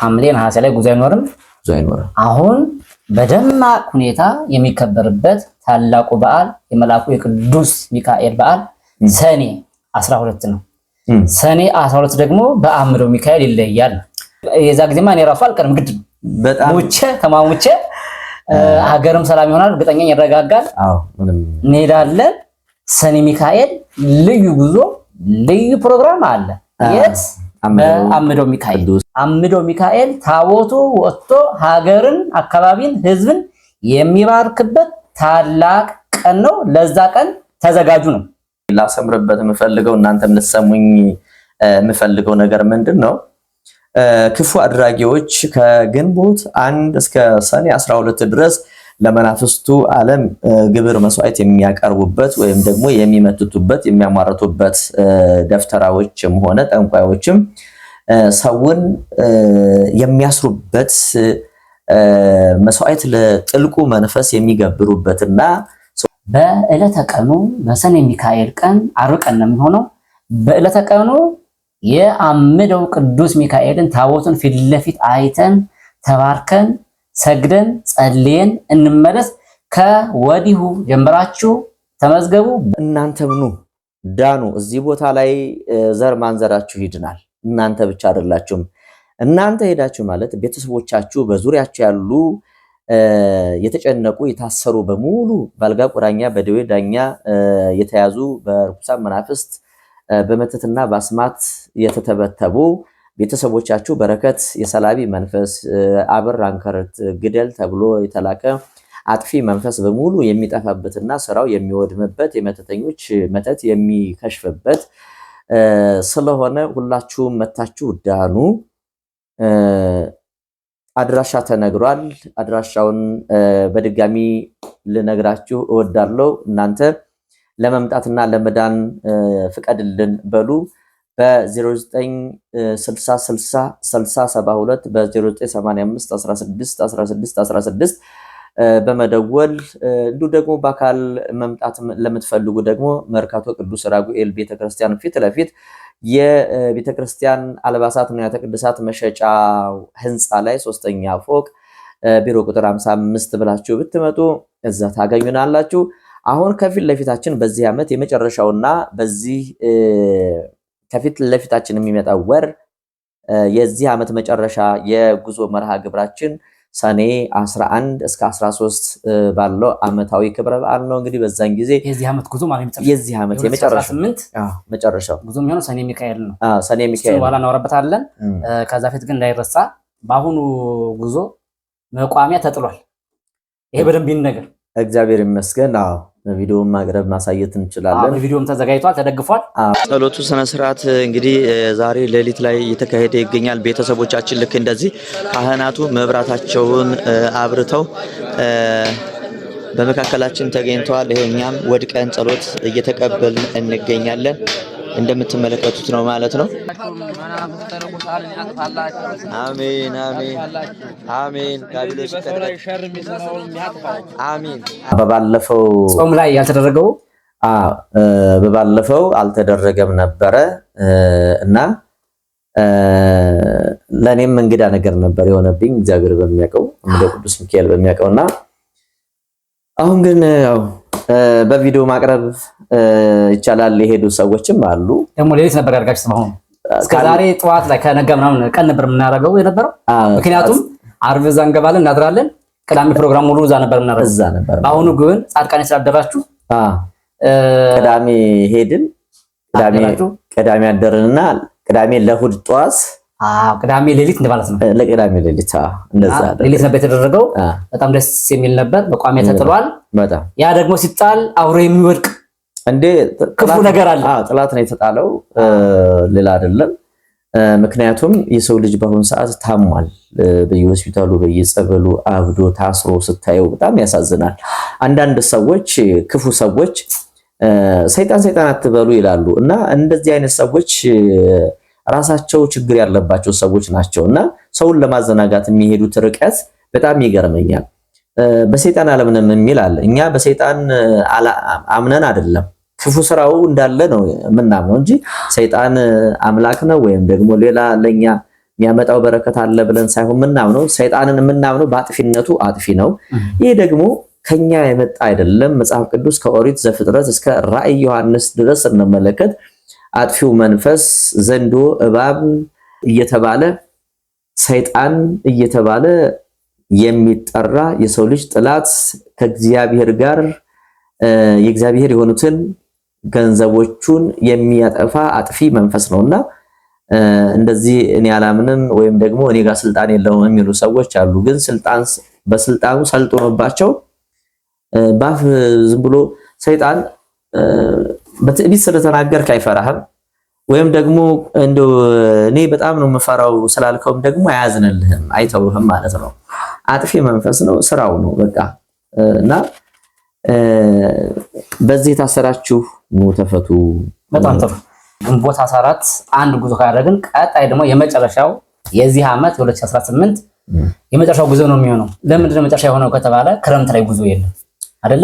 ሐምሌ ነሐሴ ላይ ጉዞ አይኖርም። አሁን በደማቅ ሁኔታ የሚከበርበት ታላቁ በዓል የመልአኩ የቅዱስ ሚካኤል በዓል ሰኔ 12 ነው። ሰኔ 12 ደግሞ በአምደው ሚካኤል ይለያል። የዛ ጊዜማ እኔ ራሱ አልቀርም ግድ ነው። በጣም ተማሙቼ ሀገርም ሰላም ይሆናል፣ እርግጠኛ ይረጋጋል። እንሄዳለን። ሰኔ ሚካኤል ልዩ ጉዞ ልዩ ፕሮግራም አለ። የት? በአምደው ሚካኤል። አምደው ሚካኤል ታቦቱ ወጥቶ ሀገርን፣ አካባቢን፣ ህዝብን የሚባርክበት ታላቅ ቀን ነው። ለዛ ቀን ተዘጋጁ ነው። ላሰምርበት የምፈልገው እናንተም ልትሰሙኝ የምፈልገው ነገር ምንድነው? ክፉ አድራጊዎች ከግንቦት 1 እስከ ሰኔ 12 ድረስ ለመናፍስቱ ዓለም ግብር መስዋዕት የሚያቀርቡበት ወይም ደግሞ የሚመትቱበት የሚያማርቱበት ደፍተራዎችም ሆነ ጠንቋዮችም ሰውን የሚያስሩበት መስዋዕት ለጥልቁ መንፈስ የሚገብሩበትና በዕለተ ቀኑ በሰኔ ሚካኤል ቀን ዓርብ ቀን ነው የሚሆነው። በዕለተ ቀኑ የአምደው ቅዱስ ሚካኤልን ታቦቱን ፊት ለፊት አይተን ተባርከን ሰግደን ጸልየን እንመለስ። ከወዲሁ ጀምራችሁ ተመዝገቡ። እናንተም ኑ ዳኑ። እዚህ ቦታ ላይ ዘር ማንዘራችሁ ይድናል። እናንተ ብቻ አይደላችሁም። እናንተ ሄዳችሁ ማለት ቤተሰቦቻችሁ በዙሪያችሁ ያሉ የተጨነቁ የታሰሩ በሙሉ ባልጋ ቁራኛ በደዌ ዳኛ የተያዙ በርኩሳን መናፍስት በመተትና በአስማት የተተበተቡ ቤተሰቦቻችሁ በረከት የሰላቢ መንፈስ አብር አንከርት ግደል ተብሎ የተላከ አጥፊ መንፈስ በሙሉ የሚጠፋበትና ስራው የሚወድምበት የመተተኞች መተት የሚከሽፍበት ስለሆነ ሁላችሁም መታችሁ ዳኑ። አድራሻ ተነግሯል። አድራሻውን በድጋሚ ልነግራችሁ እወዳለሁ። እናንተ ለመምጣትና ለመዳን ፍቀድልን በሉ። በ0960606072 በ0985161616 በመደወል እንዲሁ ደግሞ በአካል መምጣት ለምትፈልጉ ደግሞ መርካቶ ቅዱስ ራጉኤል ቤተክርስቲያን ፊት ለፊት የቤተክርስቲያን አልባሳት ንዋያተ ቅድሳት መሸጫ ህንፃ ላይ 3ኛ ፎቅ ቢሮ ቁጥር 55 ብላችሁ ብትመጡ እዛ ታገኙናላችሁ። አሁን ከፊት ለፊታችን በዚህ ዓመት የመጨረሻውና በዚህ ከፊት ለፊታችን የሚመጣው ወር የዚህ ዓመት መጨረሻ የጉዞ መርሃ ግብራችን ሰኔ 11 እስከ 13 ባለው ዓመታዊ ክብረ በዓል ነው። እንግዲህ በዛን ጊዜ የዚህ ዓመት ጉዞ ማለት ነው። የዚህ ዓመት የመጨረሻው ጉዞ የሚሆነው ሰኔ ሚካኤል ነው። ሰኔ ሚካኤል በኋላ እናወራበታለን። ከዛ ፊት ግን እንዳይረሳ በአሁኑ ጉዞ መቋሚያ ተጥሏል። ይሄ በደንብ ይነገር። እግዚአብሔር ይመስገን። ቪዲዮም ማቅረብ ማሳየት እንችላለን። ቪዲዮም ተዘጋጅቷል፣ ተደግፏል። ጸሎቱ ስነ ስርዓት እንግዲህ ዛሬ ሌሊት ላይ እየተካሄደ ይገኛል። ቤተሰቦቻችን ልክ እንደዚህ ካህናቱ መብራታቸውን አብርተው በመካከላችን ተገኝተዋል። ይሄው እኛም ወድቀን ጸሎት እየተቀበልን እንገኛለን። እንደምትመለከቱት ነው ማለት ነው። አሜን አሜን አሜን። ጋቢሎስ አሜን። በባለፈው ጾም ላይ ያልተደረገው በባለፈው አልተደረገም ነበረ እና ለኔም እንግዳ ነገር ነበር የሆነብኝ እግዚአብሔር በሚያውቀው እንደ ቅዱስ ሚካኤል በሚያውቀውና አሁን ግን ያው በቪዲዮ ማቅረብ ይቻላል። የሄዱ ሰዎችም አሉ። ደግሞ ሌሊት ነበር ያርጋችሁ ተማው እስከዛሬ ጠዋት ላይ ከነጋ ምናምን ቀን ነበር የምናደርገው የነበረው። ምክንያቱም ዓርብ እዛ እንገባለን እናድራለን። ቅዳሜ ፕሮግራም ሙሉ እዛ ነበር የምናደርገው። እዛ ነበር። አሁኑ ግን ጻድቃኔ ስላደራችሁ ቅዳሜ ሄድን። ቅዳሜ አደርንና ቅዳሜ ለእሑድ ጠዋት ቅዳሜ ሌሊት እንደማለት ነው። ለቅዳሜ ሌሊት እንደዛ ሌሊት ነበር የተደረገው። በጣም ደስ የሚል ነበር። መቋሚያ ተጥሏል። በጣም ያ ደግሞ ሲጣል አውሬ የሚወድቅ እንዴ ክፉ ነገር አለ። ጥላት ነው የተጣለው፣ ሌላ አይደለም። ምክንያቱም የሰው ልጅ በአሁኑ ሰዓት ታሟል። በየሆስፒታሉ በየጸበሉ አብዶ ታስሮ ስታየው በጣም ያሳዝናል። አንዳንድ ሰዎች ክፉ ሰዎች ሰይጣን አትበሉ ይላሉ እና እንደዚህ አይነት ሰዎች ራሳቸው ችግር ያለባቸው ሰዎች ናቸውና ሰውን ለማዘናጋት የሚሄዱት ርቀት በጣም ይገርመኛል። በሰይጣን አለምንም የሚል አለ። እኛ በሰይጣን አምነን አይደለም ክፉ ስራው እንዳለ ነው የምናምነው እንጂ ሰይጣን አምላክ ነው ወይም ደግሞ ሌላ ለኛ የሚያመጣው በረከት አለ ብለን ሳይሆን የምናምነው ሰይጣንን የምናምነው በአጥፊነቱ አጥፊ ነው። ይህ ደግሞ ከኛ የመጣ አይደለም። መጽሐፍ ቅዱስ ከኦሪት ዘፍጥረት እስከ ራእይ ዮሐንስ ድረስ እንመለከት አጥፊው መንፈስ ዘንዶ፣ እባብ እየተባለ ሰይጣን እየተባለ የሚጠራ የሰው ልጅ ጥላት ከእግዚአብሔር ጋር የእግዚአብሔር የሆኑትን ገንዘቦቹን የሚያጠፋ አጥፊ መንፈስ ነውና እንደዚህ እኔ አላምንም ወይም ደግሞ እኔ ጋር ስልጣን የለውም የሚሉ ሰዎች አሉ። ግን በስልጣኑ ሰልጥኖባቸው ባፍ ዝም ብሎ ሰይጣን በትዕቢት ስለተናገርክ አይፈራህም፣ ወይም ደግሞ እንደው እኔ በጣም ነው የምፈራው ስላልከውም ደግሞ አያዝንልህም፣ አይተውህም ማለት ነው። አጥፊ መንፈስ ነው፣ ስራው ነው በቃ። እና በዚህ የታሰራችሁ ኑ ተፈቱ። በጣም ጥሩ። ግንቦት 14 አንድ ጉዞ ካደረግን ቀጣይ ደግሞ የመጨረሻው የዚህ ዓመት 2018 የመጨረሻው ጉዞ ነው የሚሆነው። ለምንድን ነው መጨረሻ የሆነው ከተባለ ክረምት ላይ ጉዞ የለም አይደለ?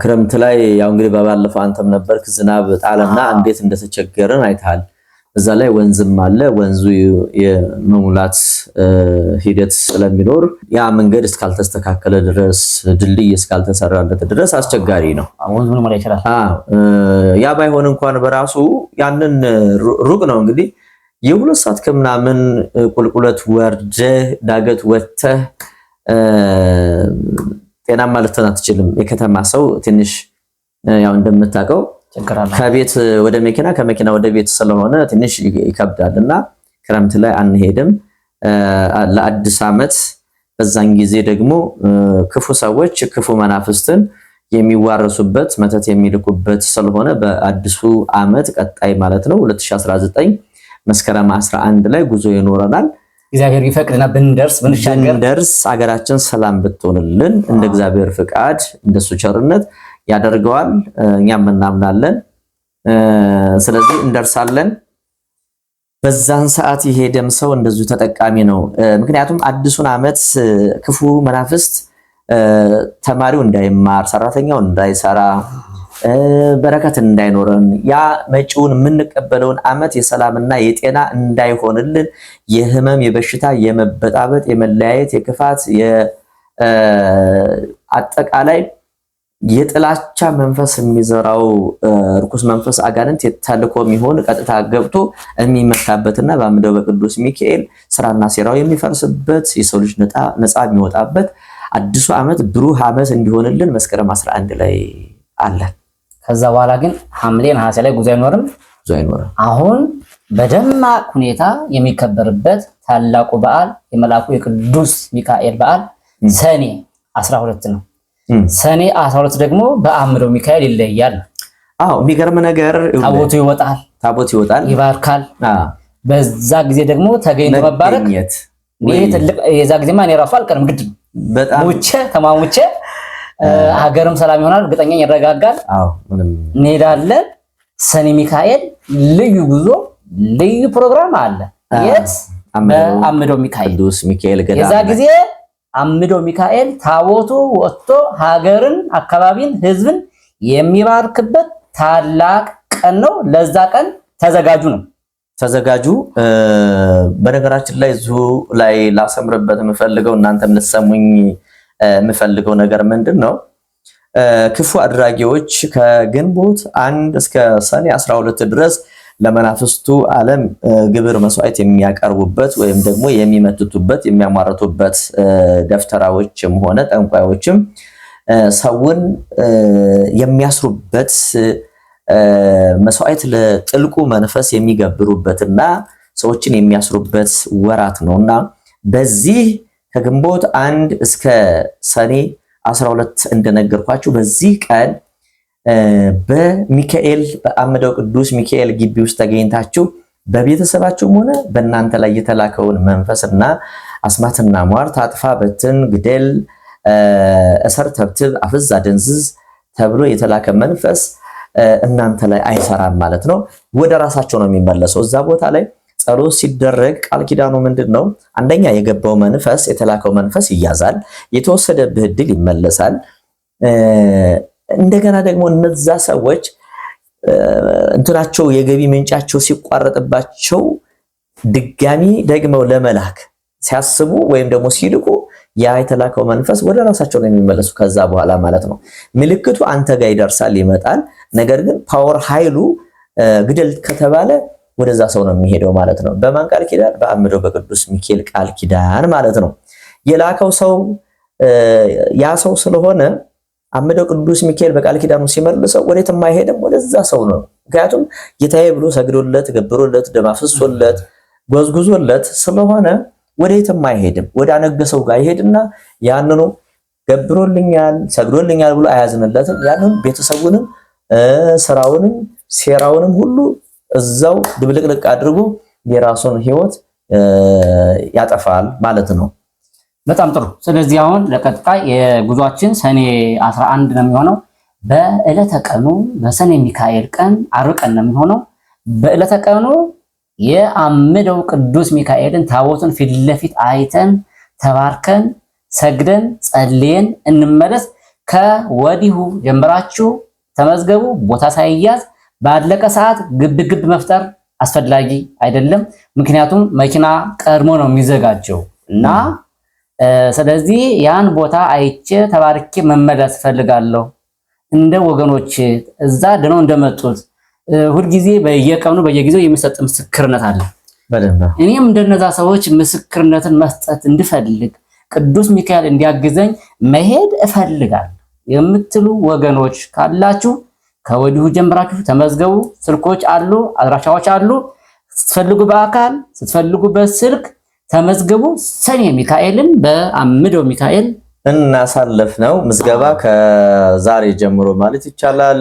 ክረምት ላይ ያው እንግዲህ ባለፈው አንተም ነበርክ፣ ዝናብ ጣለና እንዴት እንደተቸገረን አይተሃል። እዛ ላይ ወንዝም አለ። ወንዙ የመሙላት ሂደት ስለሚኖር ያ መንገድ እስካልተስተካከለ ድረስ ድልድይ እስካልተሰራለት ድረስ አስቸጋሪ ነው። ወንዙን ማለት ይችላል። ያ ባይሆን እንኳን በራሱ ያንን ሩቅ ነው እንግዲህ የሁለት ሰዓት ከምናምን ቁልቁለት ወርደህ ዳገት ወጥተህ ጤናማ ልትሆን አትችልም። የከተማ ሰው ትንሽ ያው እንደምታውቀው ከቤት ወደ መኪና ከመኪና ወደ ቤት ስለሆነ ትንሽ ይከብዳል እና ክረምት ላይ አንሄድም። ለአዲስ ዓመት በዛን ጊዜ ደግሞ ክፉ ሰዎች ክፉ መናፍስትን የሚዋረሱበት መተት የሚልኩበት ስለሆነ በአዲሱ ዓመት ቀጣይ ማለት ነው 2019 መስከረም 11 ላይ ጉዞ ይኖረናል። እግዚአብሔር ይፈቅድና ብንደርስ አገራችን ሰላም ብትሆንልን እንደ እግዚአብሔር ፍቃድ እንደሱ ቸርነት ያደርገዋል። እኛም እናምናለን። ስለዚህ እንደርሳለን። በዛን ሰዓት የሄደም ሰው እንደዚሁ ተጠቃሚ ነው። ምክንያቱም አዲሱን ዓመት ክፉ መናፍስት ተማሪው እንዳይማር፣ ሰራተኛው እንዳይሰራ፣ በረከት እንዳይኖረን፣ ያ መጪውን የምንቀበለውን ዓመት የሰላምና የጤና እንዳይሆንልን የህመም፣ የበሽታ፣ የመበጣበጥ፣ የመለያየት፣ የክፋት፣ አጠቃላይ የጥላቻ መንፈስ የሚዘራው ርኩስ መንፈስ አጋንንት የተልኮ የሚሆን ቀጥታ ገብቶ የሚመታበትና በአምደው በቅዱስ ሚካኤል ስራና ሴራው የሚፈርስበት የሰው ልጅ ነፃ የሚወጣበት አዲሱ ዓመት ብሩህ ዓመት እንዲሆንልን መስከረም 11 ላይ አለ። ከዛ በኋላ ግን ሐምሌ ነሐሴ ላይ ጉዞ አይኖርም። አሁን በደማቅ ሁኔታ የሚከበርበት ታላቁ በዓል የመልአኩ የቅዱስ ሚካኤል በዓል ሰኔ 12 ነው። ሰኔ 12 ደግሞ በአምደው ሚካኤል ይለያል። የሚገርም ነገር ታቦቱ ይወጣል፣ ይባርካል። በዛ ጊዜ ደግሞ ተገኝቶ መባረክ ይሄ ትልቅ የዛ ጊዜ ማን የራሱ አልቀርም ግድ በጣም ተማሙቼ ሀገርም ሰላም ይሆናል፣ እርግጠኛ ይረጋጋል። እንሄዳለን። ሰኔ ሚካኤል ልዩ ጉዞ ልዩ ፕሮግራም አለ። የት? በአምደው ሚካኤል ቅዱስ ሚካኤል ገዳም። የዛ ጊዜ አምደው ሚካኤል ታቦቱ ወጥቶ ሀገርን፣ አካባቢን፣ ህዝብን የሚባርክበት ታላቅ ቀን ነው። ለዛ ቀን ተዘጋጁ። በነገራችን ላይ እዚሁ ላይ ላሰምርበት የምፈልገው እናንተም ልትሰሙኝ የምፈልገው ነገር ምንድን ነው? ክፉ አድራጊዎች ከግንቦት 1 እስከ ሰኔ 12 ድረስ ለመናፍስቱ ዓለም ግብር መስዋዕት የሚያቀርቡበት ወይም ደግሞ የሚመትቱበት የሚያማርቱበት ደፍተራዎችም ሆነ ጠንቋዮችም ሰውን የሚያስሩበት መስዋዕት ለጥልቁ መንፈስ የሚገብሩበትና ሰዎችን የሚያስሩበት ወራት ነውና በዚህ ከግንቦት 1 እስከ ሰኔ 12 እንደነገርኳችሁ በዚህ ቀን በሚካኤል በአምደው ቅዱስ ሚካኤል ግቢ ውስጥ ተገኝታችሁ በቤተሰባችሁም ሆነ በእናንተ ላይ የተላከውን መንፈስና አስማትና ሟርት አጥፋ፣ በትን፣ ግደል፣ እሰር፣ ተብትብ፣ አፍዝ፣ አደንዝዝ ተብሎ የተላከ መንፈስ እናንተ ላይ አይሰራም ማለት ነው። ወደ ራሳቸው ነው የሚመለሰው። እዛ ቦታ ላይ ጸሎት ሲደረግ ቃል ኪዳኑ ምንድነው? አንደኛ የገባው መንፈስ የተላከው መንፈስ ይያዛል፣ የተወሰደብህ ዕድል ይመለሳል። እንደገና ደግሞ እነዛ ሰዎች እንትናቸው የገቢ ምንጫቸው ሲቋረጥባቸው ድጋሚ ደግመው ለመላክ ሲያስቡ ወይም ደግሞ ሲልቁ ያ የተላከው መንፈስ ወደ ራሳቸው ነው የሚመለሱ ከዛ በኋላ ማለት ነው። ምልክቱ አንተ ጋር ይደርሳል ይመጣል። ነገር ግን ፓወር ኃይሉ ግደል ከተባለ ወደዛ ሰው ነው የሚሄደው ማለት ነው። በማን ቃል ኪዳን? በአምደው በቅዱስ ሚካኤል ቃል ኪዳን ማለት ነው። የላከው ሰው ያ ሰው ስለሆነ አምደው ቅዱስ ሚካኤል በቃል ኪዳኑ ሲመልሰው ወዴትም አይሄድም፣ ወደዛ ሰው ነው። ምክንያቱም ጌታዬ ብሎ ሰግዶለት ገብሮለት ደም አፍስሶለት ጎዝጉዞለት ስለሆነ ወዴትም አይሄድም። ወደ አነገሰው ጋር ይሄድና ያንኑ ገብሮልኛል ሰግዶልኛል ብሎ አያዝንለትም። ያንኑ ቤተሰቡንም ስራውንም ሴራውንም ሁሉ እዛው ድብልቅልቅ አድርጎ የራሱን ሕይወት ያጠፋል ማለት ነው። በጣም ጥሩ። ስለዚህ አሁን ለቀጣይ የጉዟችን ሰኔ 11 ነው የሚሆነው። በዕለተ ቀኑ በሰኔ ሚካኤል ቀን ዓርብ ቀን ነው የሚሆነው። በዕለተ ቀኑ የአምደው ቅዱስ ሚካኤልን ታቦቱን ፊት ለፊት አይተን ተባርከን ሰግደን ጸልየን እንመለስ። ከወዲሁ ጀምራችሁ ተመዝገቡ። ቦታ ሳይያዝ ባለቀ ሰዓት ግብ መፍጠር አስፈላጊ አይደለም። ምክንያቱም መኪና ቀድሞ ነው የሚዘጋጀው እና ስለዚህ ያን ቦታ አይቼ ተባርኬ መመለስ ፈልጋለሁ። እንደ ወገኖች እዛ ድነው እንደመጡት ሁልጊዜ በየቀኑ በየጊዜው የሚሰጥ ምስክርነት አለ። እኔም እንደነዛ ሰዎች ምስክርነትን መስጠት እንድፈልግ ቅዱስ ሚካኤል እንዲያግዘኝ መሄድ እፈልጋለሁ የምትሉ ወገኖች ካላችሁ ከወዲሁ ጀምራችሁ ተመዝገቡ። ስልኮች አሉ፣ አድራሻዎች አሉ። ስትፈልጉ በአካል ስትፈልጉ በስልክ ተመዝገቡ። ሰኔ ሚካኤልን በአምደው ሚካኤል እናሳልፍ ነው። ምዝገባ ከዛሬ ጀምሮ ማለት ይቻላል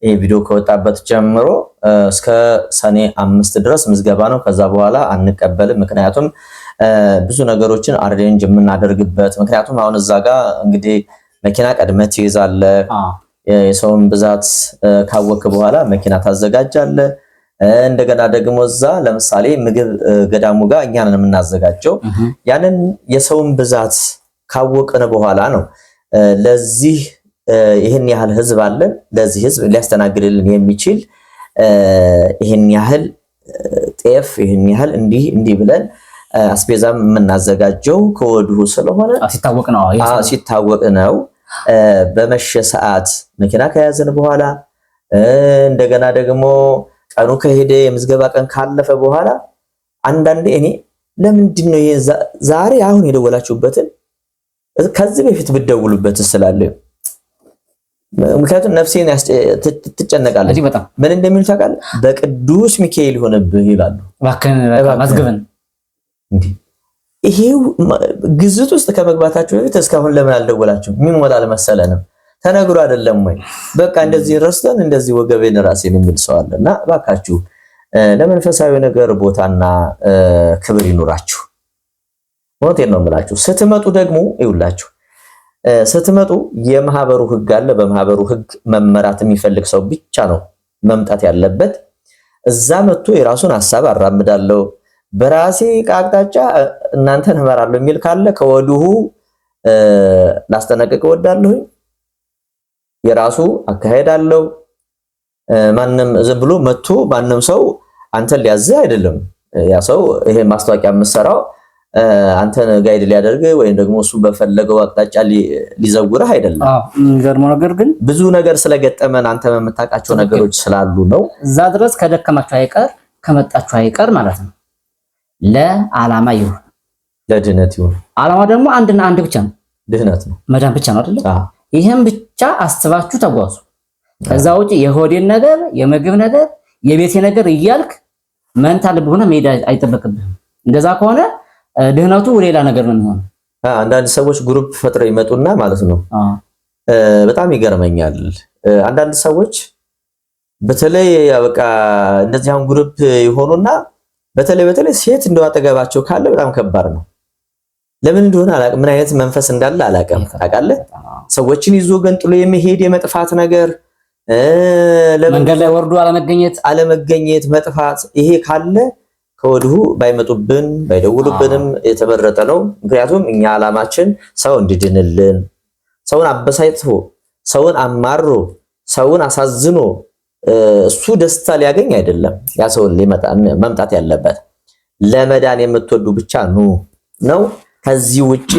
ይሄ ቪዲዮ ከወጣበት ጀምሮ እስከ ሰኔ 5 ድረስ ምዝገባ ነው። ከዛ በኋላ አንቀበልም። ምክንያቱም ብዙ ነገሮችን አሬንጅ የምናደርግበት ምክንያቱም አሁን እዛ ጋር እንግዲህ መኪና ቀድመህ ትይዛለህ። የሰውን ብዛት ካወክ በኋላ መኪና ታዘጋጃለህ። እንደገና ደግሞ እዛ ለምሳሌ ምግብ ገዳሙ ጋር እኛ ነን የምናዘጋጀው። ያንን የሰውን ብዛት ካወቅን በኋላ ነው ለዚህ ይሄን ያህል ህዝብ አለን፣ ለዚህ ህዝብ ሊያስተናግድልን የሚችል ይሄን ያህል ጤፍ፣ ይሄን ያህል እንዲህ ብለን አስቤዛም የምናዘጋጀው ከወዲሁ ስለሆነ ሲታወቅ ነው። በመሸ ሰዓት መኪና ከያዘን በኋላ እንደገና ደግሞ ቀኑ ከሄደ የምዝገባ ቀን ካለፈ በኋላ አንዳንዴ እኔ ለምንድን ነው ዛሬ አሁን የደወላችሁበትን ከዚህ በፊት ብትደውሉበት ስላለ ምክንያቱም ነፍሴን ትጨነቃለች። ምን እንደሚሉ ታውቃለህ? በቅዱስ ሚካኤል ይሆንብህ ይላሉ። ማዝግበን ይሄው ግዝት ውስጥ ከመግባታችሁ በፊት እስካሁን ለምን አልደወላችሁ? የሚሞላ አልመሰለንም። ተነግሮ አይደለም ወይ? በቃ እንደዚህ ረስተን እንደዚህ ወገቤን ራሴን የሚል ሰው አለና እባካችሁ ለመንፈሳዊ ነገር ቦታና ክብር ይኑራችሁ። ሞቴን ነው የምላችሁ። ስትመጡ ደግሞ ይውላችሁ ስትመጡ የማህበሩ ህግ አለ። በማህበሩ ህግ መመራት የሚፈልግ ሰው ብቻ ነው መምጣት ያለበት። እዛ መጥቶ የራሱን ሐሳብ አራምዳለሁ በራሴ አቅጣጫ እናንተን እመራለሁ የሚል ካለ ከወዲሁ ላስጠነቅቅ እወዳለሁ። የራሱ አካሄድ አለው። ማንም ዝም ብሎ መጥቶ ማንም ሰው አንተን ሊያዝህ አይደለም። ያ ሰው ይሄ ማስታወቂያ የምትሰራው አንተን ጋይድ ሊያደርግ ወይም ደግሞ እሱ በፈለገው አቅጣጫ ሊዘውርህ አይደለም። የሚገርመው ነገር ግን ብዙ ነገር ስለገጠመን አንተ የምታውቃቸው ነገሮች ስላሉ ነው። እዛ ድረስ ከደከማችሁ አይቀር ከመጣችሁ አይቀር ማለት ነው። ለዓላማ ይሁን ለድህነት ይሁን። ዓላማ ደግሞ አንድና አንድ ብቻ ነው፣ ድህነት ነው፣ መዳን ብቻ ነው አይደል? ይሄን ብቻ አስባችሁ ተጓዙ። ከዛ ውጪ የሆዴን ነገር፣ የምግብ ነገር፣ የቤቴ ነገር እያልክ መንታ ልብ ሆነ መሄድ አይጠበቅብህም። እንደዛ ከሆነ ድህነቱ ሌላ ነገር ነው የሚሆነው። አንዳንድ ሰዎች ግሩፕ ፈጥረው ይመጡና ማለት ነው በጣም ይገርመኛል። አንዳንድ ሰዎች በተለይ በቃ እንደዚህ አሁን ግሩፕ ይሆኑና በተለይ ሴት እንደው አጠገባቸው ካለ በጣም ከባድ ነው። ለምን እንደሆነ አላውቅም። ምን አይነት መንፈስ እንዳለ አላውቅም። ታውቃለህ? ሰዎችን ይዞ ገንጥሎ የመሄድ የመጥፋት ነገር መንገድ ላይ ወርዶ አለመገኘት መጥፋት፣ ይሄ ካለ ከወዲሁ ባይመጡብን ባይደውሉብንም የተመረጠ ነው። ምክንያቱም እኛ ዓላማችን ሰው እንዲድንልን፣ ሰውን አበሳይቶ፣ ሰውን አማሮ፣ ሰውን አሳዝኖ እሱ ደስታ ሊያገኝ አይደለም ያ ሰው መምጣት ያለበት። ለመዳን የምትወዱ ብቻ ኑ ነው። ከዚህ ውጪ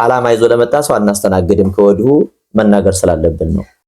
ዓላማ ይዞ ለመጣ ሰው አናስተናግድም። ከወዲሁ መናገር ስላለብን ነው።